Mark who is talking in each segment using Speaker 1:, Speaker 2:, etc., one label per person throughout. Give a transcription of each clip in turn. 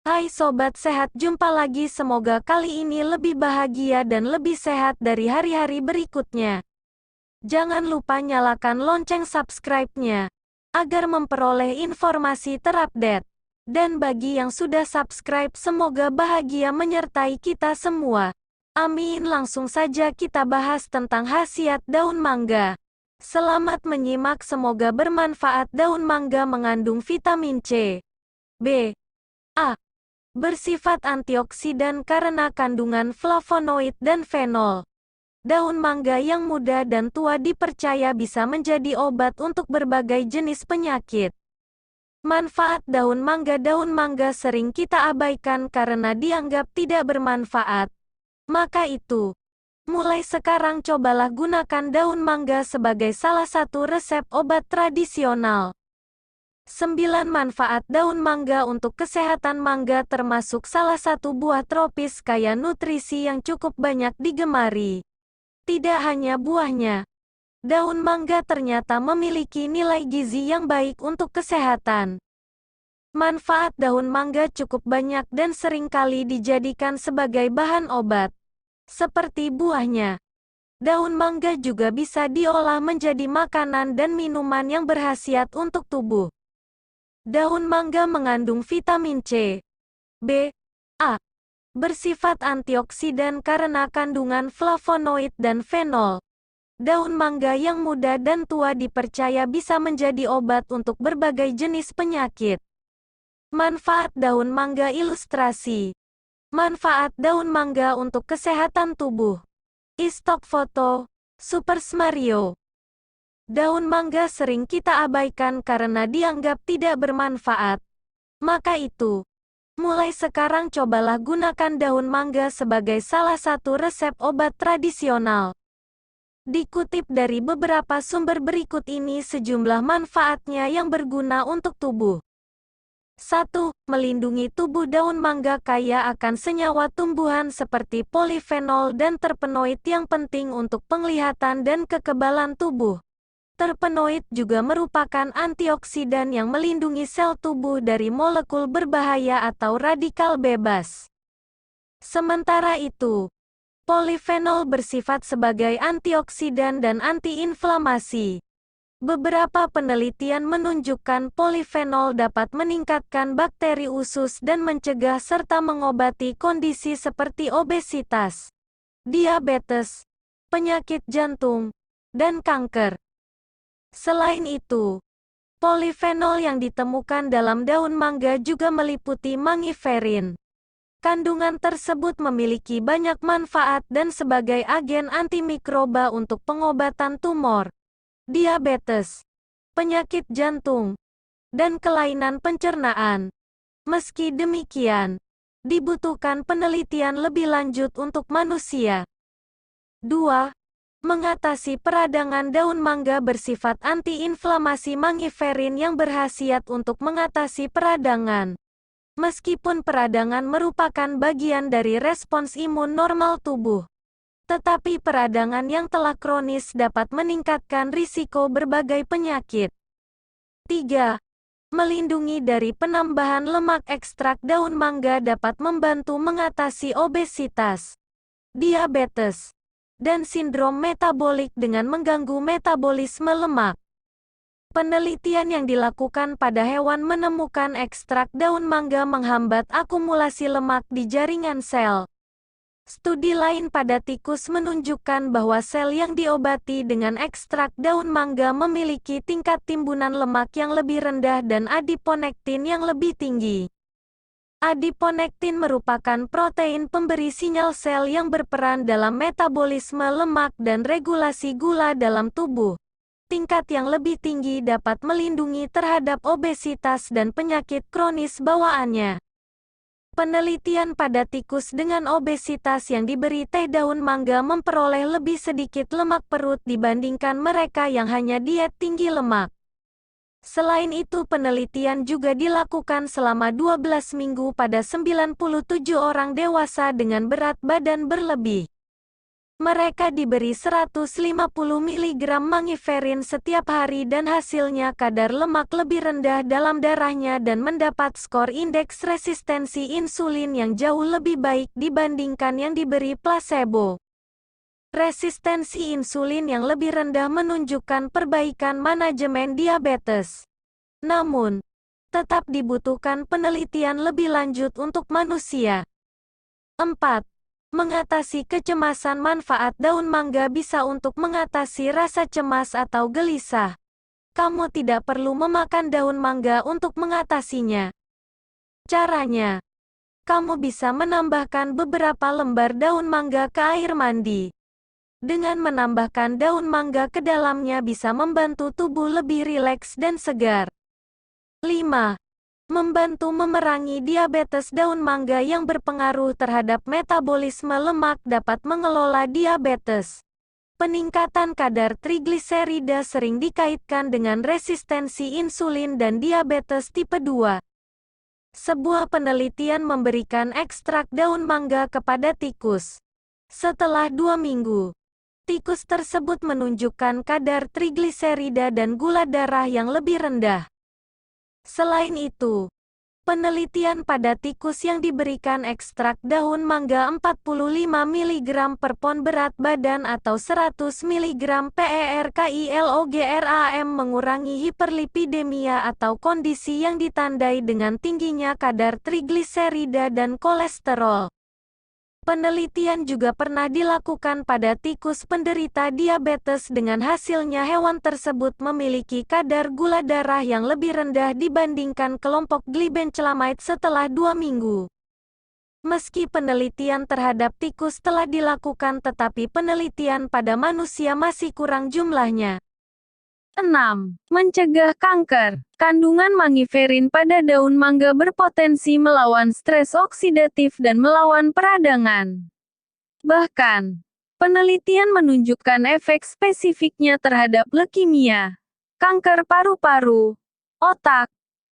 Speaker 1: Hai Sobat Sehat, jumpa lagi. Semoga kali ini lebih bahagia dan lebih sehat dari hari-hari berikutnya. Jangan lupa nyalakan lonceng subscribe-nya, agar memperoleh informasi terupdate. Dan bagi yang sudah subscribe, semoga bahagia menyertai kita semua. Amin. Langsung saja kita bahas tentang khasiat daun mangga. Selamat menyimak, semoga bermanfaat. Daun mangga mengandung vitamin C, B, A, bersifat antioksidan karena kandungan flavonoid dan fenol. Daun mangga yang muda dan tua dipercaya bisa menjadi obat untuk berbagai jenis penyakit. Manfaat daun mangga. Daun mangga sering kita abaikan karena dianggap tidak bermanfaat. Maka itu, mulai sekarang cobalah gunakan daun mangga sebagai salah satu resep obat tradisional. 9 manfaat daun mangga untuk kesehatan. Mangga termasuk salah satu buah tropis kaya nutrisi yang cukup banyak digemari. Tidak hanya buahnya, daun mangga ternyata memiliki nilai gizi yang baik untuk kesehatan. Manfaat daun mangga cukup banyak dan seringkali dijadikan sebagai bahan obat. Seperti buahnya, daun mangga juga bisa diolah menjadi makanan dan minuman yang berkhasiat untuk tubuh. Daun mangga mengandung vitamin C, B, A, bersifat antioksidan karena kandungan flavonoid dan fenol. Daun mangga yang muda dan tua dipercaya bisa menjadi obat untuk berbagai jenis penyakit. Manfaat daun mangga. Ilustrasi. Manfaat daun mangga untuk kesehatan tubuh. Istok foto, Super Mario. Daun mangga sering kita abaikan karena dianggap tidak bermanfaat. Maka itu, mulai sekarang cobalah gunakan daun mangga sebagai salah satu resep obat tradisional. Dikutip dari beberapa sumber berikut ini sejumlah manfaatnya yang berguna untuk tubuh. 1. Melindungi tubuh. Daun mangga kaya akan senyawa tumbuhan seperti polifenol dan terpenoid yang penting untuk penglihatan dan kekebalan tubuh. Terpenoid juga merupakan antioksidan yang melindungi sel tubuh dari molekul berbahaya atau radikal bebas. Sementara itu, polifenol bersifat sebagai antioksidan dan antiinflamasi. Beberapa penelitian menunjukkan polifenol dapat meningkatkan bakteri usus dan mencegah serta mengobati kondisi seperti obesitas, diabetes, penyakit jantung, dan kanker. Selain itu, polifenol yang ditemukan dalam daun mangga juga meliputi mangiferin. Kandungan tersebut memiliki banyak manfaat dan sebagai agen antimikroba untuk pengobatan tumor, diabetes, penyakit jantung, dan kelainan pencernaan. Meski demikian, dibutuhkan penelitian lebih lanjut untuk manusia. 2. Mengatasi peradangan. Daun mangga bersifat antiinflamasi. Mangiferin yang berkhasiat untuk mengatasi peradangan. Meskipun peradangan merupakan bagian dari respons imun normal tubuh, tetapi peradangan yang telah kronis dapat meningkatkan risiko berbagai penyakit. 3. Melindungi dari penambahan lemak. Ekstrak daun mangga dapat membantu mengatasi obesitas, diabetes, dan sindrom metabolik dengan mengganggu metabolisme lemak. Penelitian yang dilakukan pada hewan menemukan ekstrak daun mangga menghambat akumulasi lemak di jaringan sel. Studi lain pada tikus menunjukkan bahwa sel yang diobati dengan ekstrak daun mangga memiliki tingkat timbunan lemak yang lebih rendah dan adiponektin yang lebih tinggi. Adiponektin merupakan protein pemberi sinyal sel yang berperan dalam metabolisme lemak dan regulasi gula dalam tubuh. Tingkat yang lebih tinggi dapat melindungi terhadap obesitas dan penyakit kronis bawaannya. Penelitian pada tikus dengan obesitas yang diberi teh daun mangga memperoleh lebih sedikit lemak perut dibandingkan mereka yang hanya diet tinggi lemak. Selain itu, penelitian juga dilakukan selama 12 minggu pada 97 orang dewasa dengan berat badan berlebih. Mereka diberi 150 mg mangiferin setiap hari dan hasilnya kadar lemak lebih rendah dalam darahnya dan mendapat skor indeks resistensi insulin yang jauh lebih baik dibandingkan yang diberi placebo. Resistensi insulin yang lebih rendah menunjukkan perbaikan manajemen diabetes. Namun, tetap dibutuhkan penelitian lebih lanjut untuk manusia. 4. Mengatasi kecemasan. Manfaat daun mangga bisa untuk mengatasi rasa cemas atau gelisah. Kamu tidak perlu memakan daun mangga untuk mengatasinya. Caranya, kamu bisa menambahkan beberapa lembar daun mangga ke air mandi. Dengan menambahkan daun mangga ke dalamnya bisa membantu tubuh lebih rileks dan segar. 5. Membantu memerangi diabetes. Daun mangga yang berpengaruh terhadap metabolisme lemak dapat mengelola diabetes. Peningkatan kadar trigliserida sering dikaitkan dengan resistensi insulin dan diabetes tipe 2. Sebuah penelitian memberikan ekstrak daun mangga kepada tikus. Setelah 2 minggu, tikus tersebut menunjukkan kadar trigliserida dan gula darah yang lebih rendah. Selain itu, penelitian pada tikus yang diberikan ekstrak daun mangga 45 mg per pon berat badan atau 100 mg per kg mengurangi hiperlipidemia atau kondisi yang ditandai dengan tingginya kadar trigliserida dan kolesterol. Penelitian juga pernah dilakukan pada tikus penderita diabetes dengan hasilnya hewan tersebut memiliki kadar gula darah yang lebih rendah dibandingkan kelompok glibenclamide setelah 2 minggu. Meski penelitian terhadap tikus telah dilakukan tetapi penelitian pada manusia masih kurang jumlahnya. 6. Mencegah kanker. Kandungan mangiferin pada daun mangga berpotensi melawan stres oksidatif dan melawan peradangan. Bahkan, penelitian menunjukkan efek spesifiknya terhadap leukemia, kanker paru-paru, otak,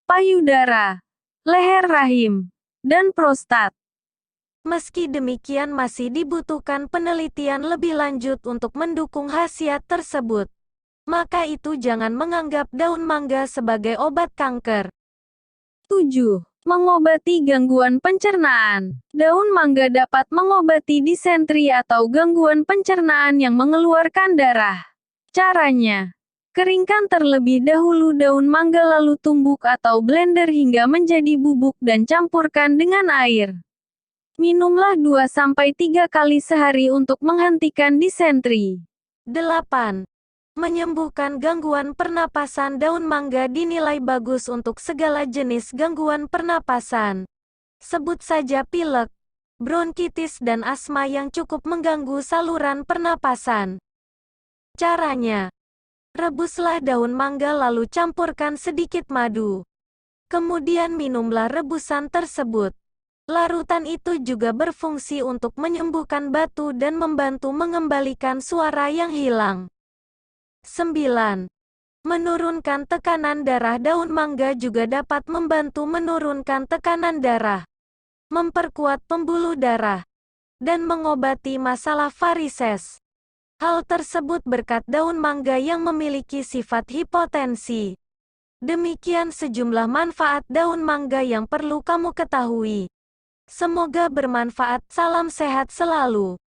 Speaker 1: payudara, leher rahim, dan prostat. Meski demikian masih dibutuhkan penelitian lebih lanjut untuk mendukung khasiat tersebut. Maka itu jangan menganggap daun mangga sebagai obat kanker. 7. Mengobati gangguan pencernaan. Daun mangga dapat mengobati disentri atau gangguan pencernaan yang mengeluarkan darah. Caranya, keringkan terlebih dahulu daun mangga lalu tumbuk atau blender hingga menjadi bubuk dan campurkan dengan air. Minumlah 2-3 kali sehari untuk menghentikan disentri. 8. Menyembuhkan gangguan pernapasan. Daun mangga dinilai bagus untuk segala jenis gangguan pernapasan. Sebut saja pilek, bronkitis dan asma yang cukup mengganggu saluran pernapasan. Caranya, rebuslah daun mangga lalu campurkan sedikit madu. Kemudian minumlah rebusan tersebut. Larutan itu juga berfungsi untuk menyembuhkan batu dan membantu mengembalikan suara yang hilang. 9. Menurunkan tekanan darah. Daun mangga juga dapat membantu menurunkan tekanan darah, memperkuat pembuluh darah, dan mengobati masalah varises. Hal tersebut berkat daun mangga yang memiliki sifat hipotensi. Demikian sejumlah manfaat daun mangga yang perlu kamu ketahui. Semoga bermanfaat. Salam sehat selalu.